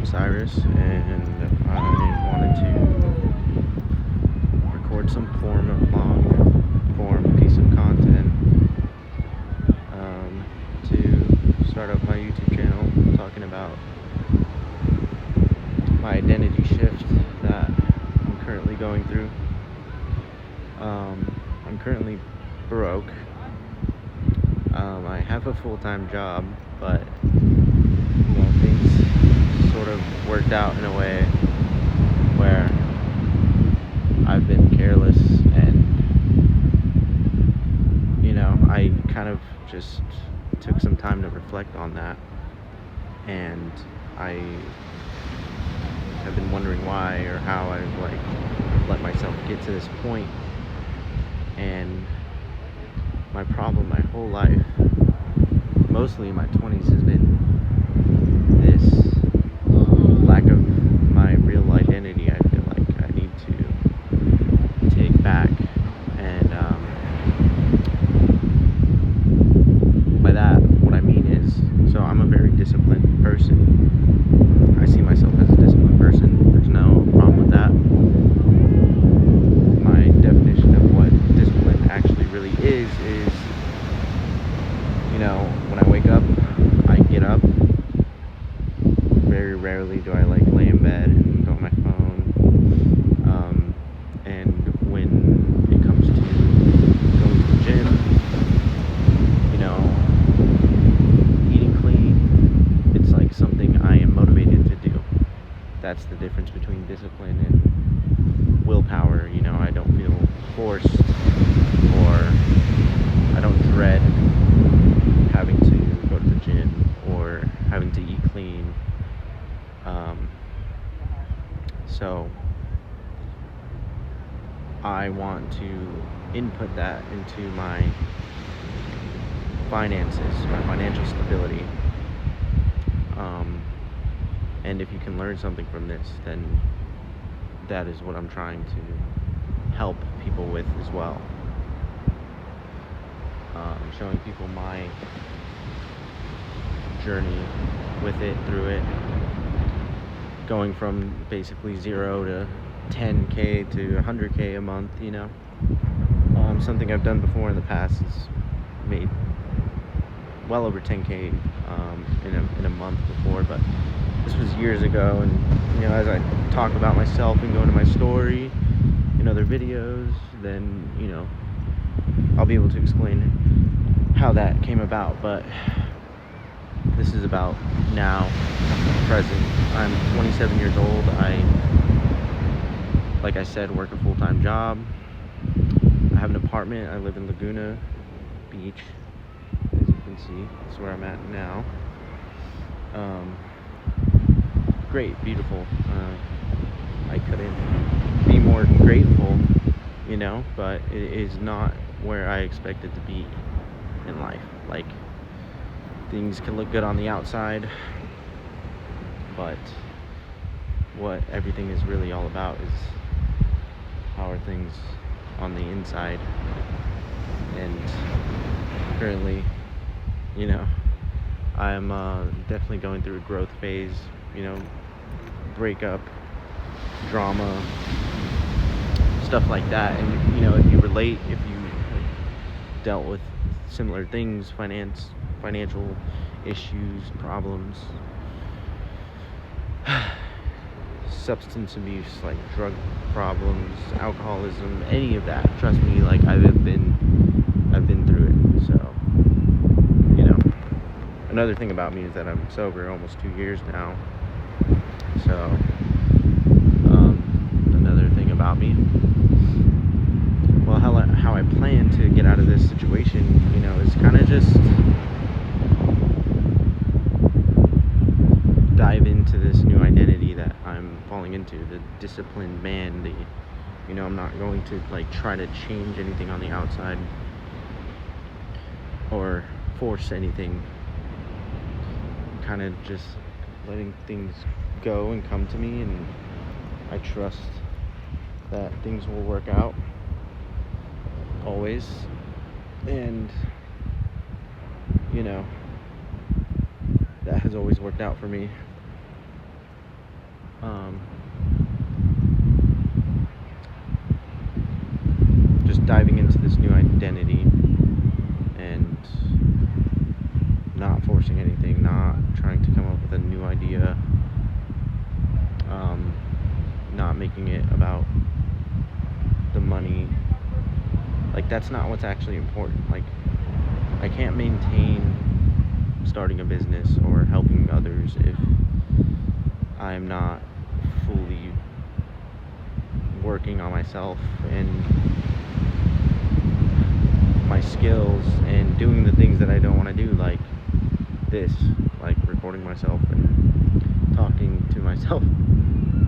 Cyrus, and I wanted to record some form of long form piece of content to start up my YouTube channel, talking about my identity shift that I'm currently going through. I'm currently broke. I have a full-time job, but things sort of worked out in a way where I've been careless, and I kind of just took some time to reflect on that, and I have been wondering why or how I let myself get to this point. And my problem my whole life, mostly in my 20s, has been this lack of my real identity. I feel like I need to take back, and by that what I mean is, so I'm a very disciplined person. I see myself as a disciplined person. There's no problem with that. My definition of what discipline actually really is when I wake up, I get up. Very rarely do I lay in bed and go on my phone. And when it comes to going to the gym, eating clean, it's like something I am motivated to do. That's the difference between discipline and willpower. I don't feel forced, or I don't dread having to go to the gym or having to eat clean. So I want to input that into my finances, my financial stability. And if you can learn something from this, then that is what I'm trying to help people with as well. Showing people my journey with it, through it, going from basically 0 to 10K to 100K a month. Something I've done before in the past is made well over 10K in a month before, but this was years ago. And as I talk about myself and go into my story in other videos, then I'll be able to explain how that came about. But this is about now, present. I'm 27 years old. Like I said, work a full-time job. I have an apartment. I live in Laguna Beach, as you can see. That's where I'm at now. Great, beautiful. I couldn't be more grateful, but it is not where I expected to be in life. Like, things can look good on the outside, but what everything is really all about is how are things on the inside. And currently, I'm definitely going through a growth phase, breakup, drama, stuff like that. And if you relate, if you dealt with similar things, financial issues, problems, substance abuse, like drug problems, alcoholism, any of that, trust me, like I've been through it. So another thing about me is that I'm sober almost 2 years now. So another thing about me, well, how I plan to get out of this situation, is kind of just dive into this new identity that I'm falling into, the disciplined man. I'm not going to try to change anything on the outside or force anything. Kind of just letting things go and come to me, and I trust that things will work out always. And that has always worked out for me. diving into this new identity and not forcing anything, not trying to come up with a new idea, not making it about the money. Like, that's not what's actually important. Like, I can't maintain starting a business or helping others if I'm not fully working on myself and my skills and doing the things that I don't want to do, like this, like recording myself and talking to myself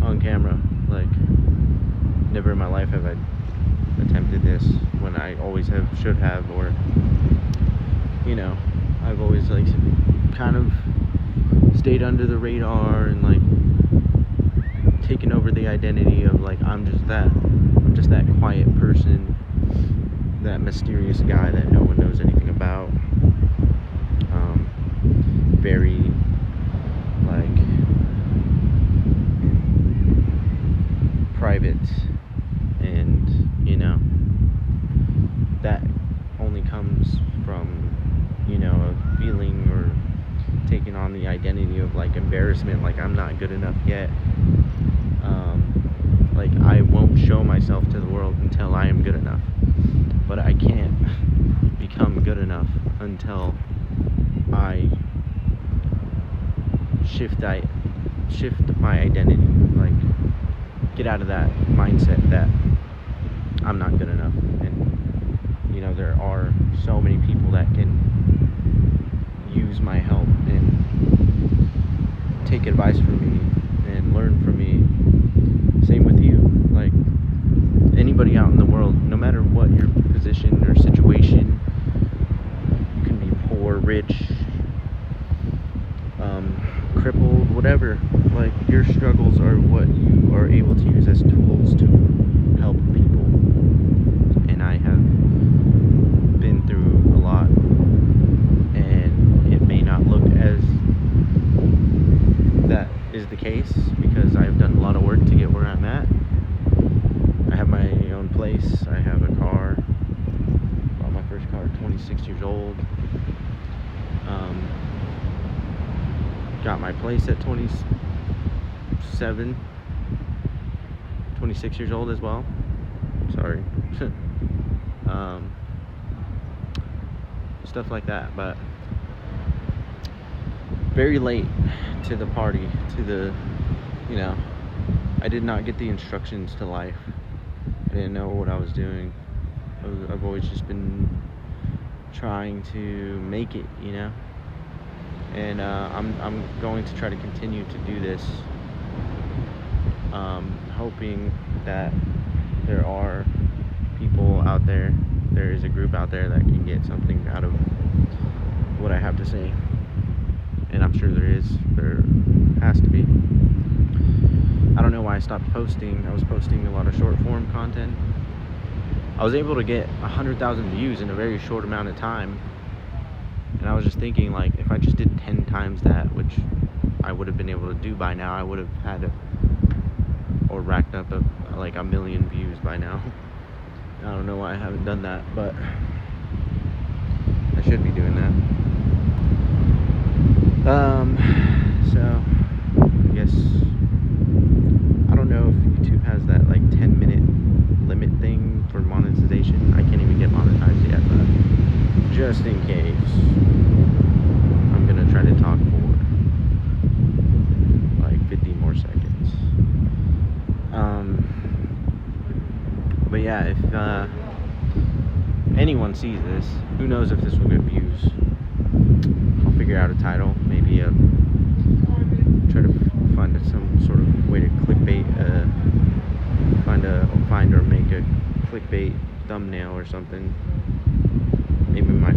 on camera. Like, never in my life have I attempted this when I always should have, or I've always like kind of stayed under the radar and like taken over the identity of like I'm just that quiet person, that mysterious guy that no one knows anything about. Very like private, and that only comes from a feeling or taking on the identity of like embarrassment, like I'm not good enough yet. Like, I won't show myself to the world until I am good enough, but I can't become good enough until I shift my identity, like get out of that mindset that I'm not good enough. And there are so many people that can use my help and take advice from me and learn from me. Same with you. Like, anybody out in the world, no matter what your position or situation, you can be poor, rich, crippled, whatever. Like, your struggles are what you are able to use as tools to help people. And I have been through a lot, and it may not look as that is the case because I've done a lot of work to get where I'm at. I have my own place, I have a car, bought my first car at 26 years old, got my place at 26 years old as well. Sorry. Stuff like that. But very late to the party, I did not get the instructions to life. I didn't know what I was doing. I've always just been trying to make it, and I'm going to try to continue to do this, hoping that there are people out there, there is a group out there that can get something out of what I have to say. And I'm sure there has to be. I don't know why I stopped posting. I was posting a lot of short form content. I was able to get 100,000 views in a very short amount of time, and I was just thinking, like, if I just did 10 times that, which I would have been able to do by now, I would have had or racked up like 1 million views by now. I don't know why I haven't done that, but I should be doing that. So I guess I don't know if YouTube has that like 10-minute limit thing for monetization. I can't even get monetized yet, but just in case, I'm gonna try to talk for like 50 more seconds. But yeah, if anyone sees this, who knows if this will get views. I'll figure out a title, maybe try to find some sort of way to clickbait, find or make a clickbait thumbnail or something. Maybe my